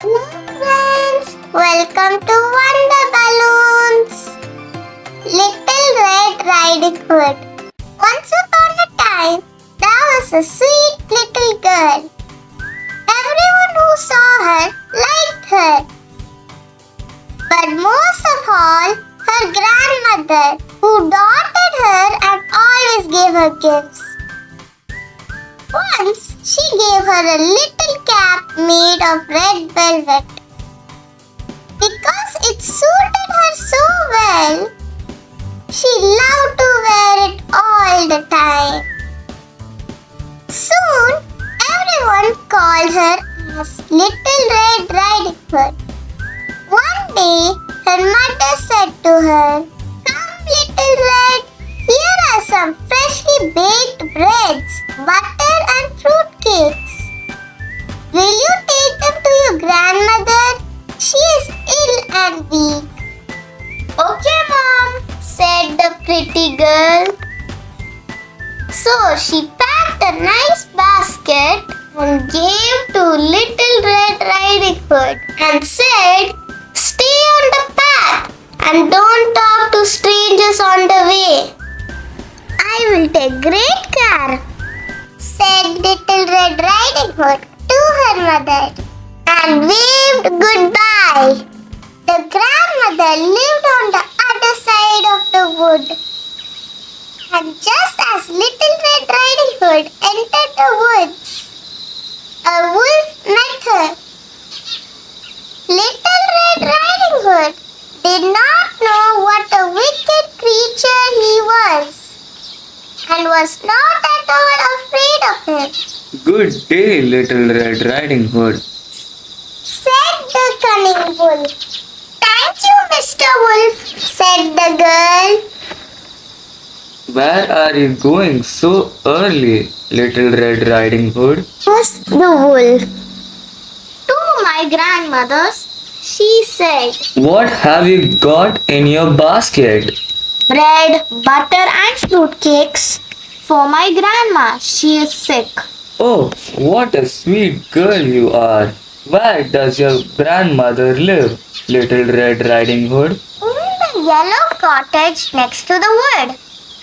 Hello friends, welcome to Wonder Balloons. Little Red Riding Hood. Once upon a time, there was a sweet little girl. Everyone who saw her liked her. But most of all, her grandmother, who doted her and always gave her gifts. Once, she gave her a little cap made of red velvet. Because it suited her so well, she loved to wear it all the time. Soon, everyone called her as Little Red Riding Hood. One day, her mother said to her, "Come, Little Red, here are some freshly baked breads, butter and fruit cakes. Will you take them to your grandmother? She is ill and weak." "Okay, Mom," said the pretty girl. So she packed a nice basket and gave to Little Red Riding Hood and said, "Stay on the path and don't talk to strangers on the way." "I will take great care," said Little Red Riding Hood to her mother and waved goodbye. The grandmother lived on the other side of the wood. And just as Little Red Riding Hood entered the woods, a wolf met her. Little Red Riding Hood did not know what a wicked creature he was and was not at all afraid of him. "Good day, Little Red Riding Hood," said the cunning wolf. "Thank you, Mr. Wolf," said the girl. "Where are you going so early, Little Red Riding Hood?" asked the wolf. "To my grandmother's," she said. "What have you got in your basket?" "Bread, butter and fruit cakes for my grandma. She is sick." "Oh, what a sweet girl you are. Where does your grandmother live, Little Red Riding Hood?" "In the yellow cottage next to the wood.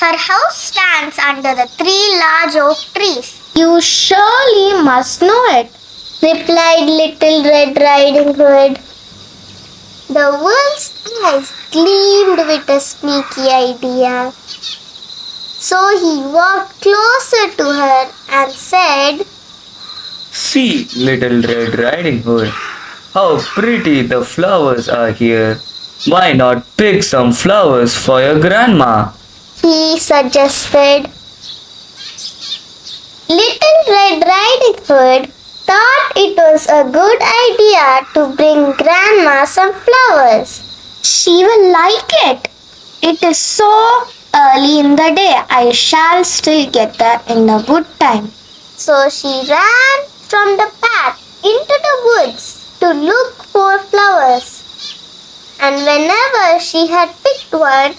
Her house stands under the 3 large oak trees." "You surely must know it," replied Little Red Riding Hood. The wolf's eyes gleamed with a sneaky idea. So he walked closer to her and said, "See, Little Red Riding Hood, how pretty the flowers are here. Why not pick some flowers for your grandma?" he suggested. Little Red Riding Hood thought it was a good idea to bring Grandma some flowers. "She will like it. It is so early in the day. I shall still get there in a good time." So she ran from the path into the woods to look for flowers. And whenever she had picked one,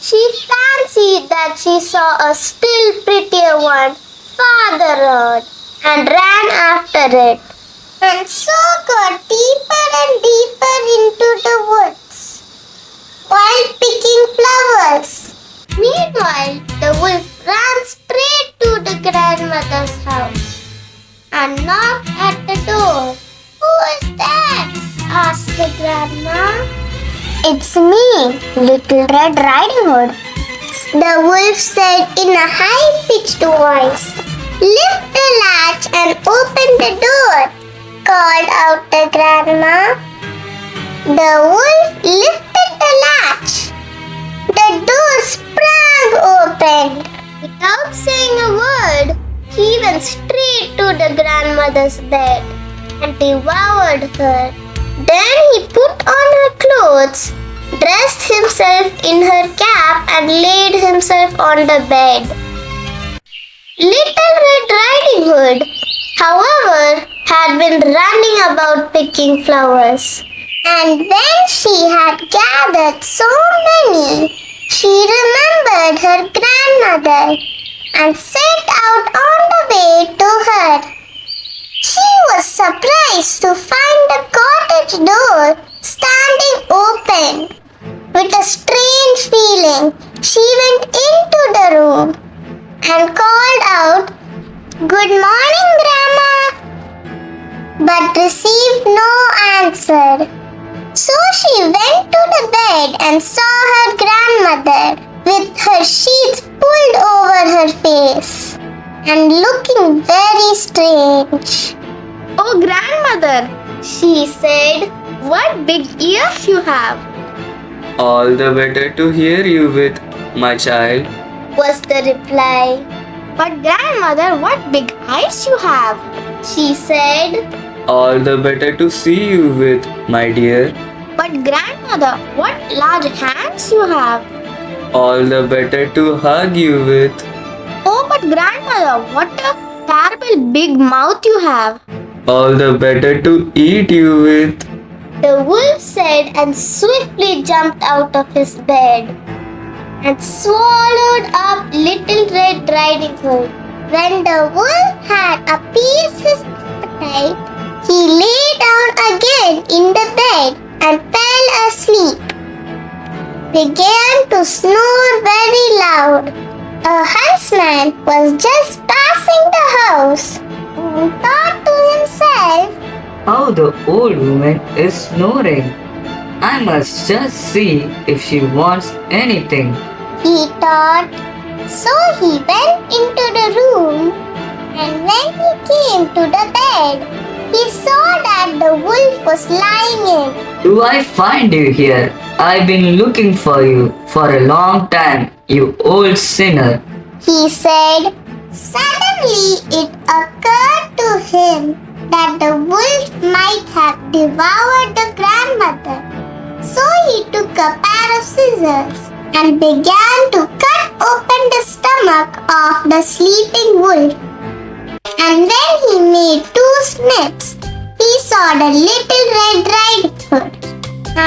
she fancied that she saw a still prettier one farther on and ran after it, and so got deeper and deeper into the woods while picking flowers. Meanwhile, the wolf ran straight to the grandmother's house and knocked at the door. "Who is there?" asked the grandma. "It's me, Little Red Riding Hood," the wolf said in a high-pitched voice. "Lift the latch and open the door," called out the grandma. The wolf lifted the latch. The door sprang open. Without saying a word, he went straight to the grandmother's bed and devoured her. Then he put on her clothes, dressed himself in her cap, and laid himself on the bed. Little Red Riding Hood, however, had been running about picking flowers. And when she had gathered so many, she remembered her grandmother and set out on the way to her. She was surprised to find the cottage door standing open. With a strange feeling, she went into the room and called out, "Good morning, Grandma," but received no answer. So she went to the bed and saw her grandmother with her sheets pulled over her face and looking very strange. Oh, grandmother, she said, what big ears you have, All the better to hear you with, my child. Was the reply. but grandmother, what big eyes you have. She said, All the better to see you with, my dear. But grandmother, what large hands you have. All the better to hug you with. Oh, but grandmother, what a terrible big mouth you have. All the better to eat you with. the wolf said, and swiftly jumped out of his bed and swallowed up Little Red Riding Hood. When the wolf had appeased his appetite, he lay down again in the bed and fell asleep. Began to snore very loud. A huntsman was just passing the house and thought to himself, How the old woman is snoring. I must just see if she wants anything. he thought. So he went into the room, and when he came to the bed, he saw that the wolf was lying in. Do I find you here? I've been looking for you for a long time, you old sinner. He said. Suddenly it occurred to him that the wolf might have devoured the grandmother. So he took a pair of scissors and began to cut open the stomach of the sleeping wolf. And when he made 2 snips, he saw the Little Red Riding Hood.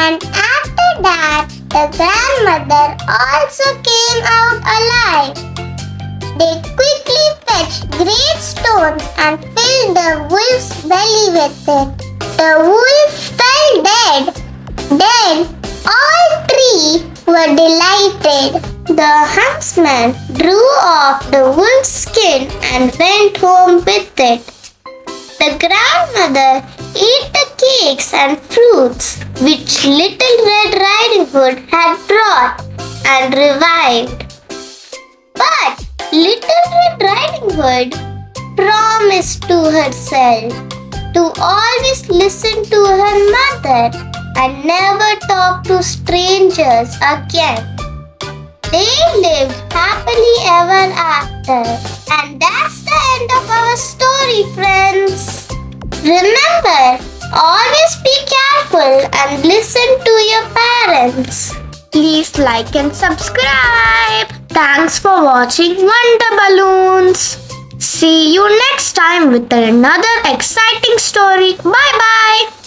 And after that, the grandmother also came out alive. They quickly fetched great stones and filled the wolf's belly with it. The wolf fell dead. Then all 3 were delighted. The huntsman drew off the wolf's skin and went home with it. The grandmother ate the cakes and fruits which Little Red Riding Hood had brought and revived. But Little Red Riding Hood promised to herself to always listen to her mother and never talk to strangers again. They lived happily ever after. And that's the end of our story, friends. Remember, always be careful and listen to your parents. Please like and subscribe. Thanks for watching Wonder Balloons. See you next time with another exciting story. Bye bye.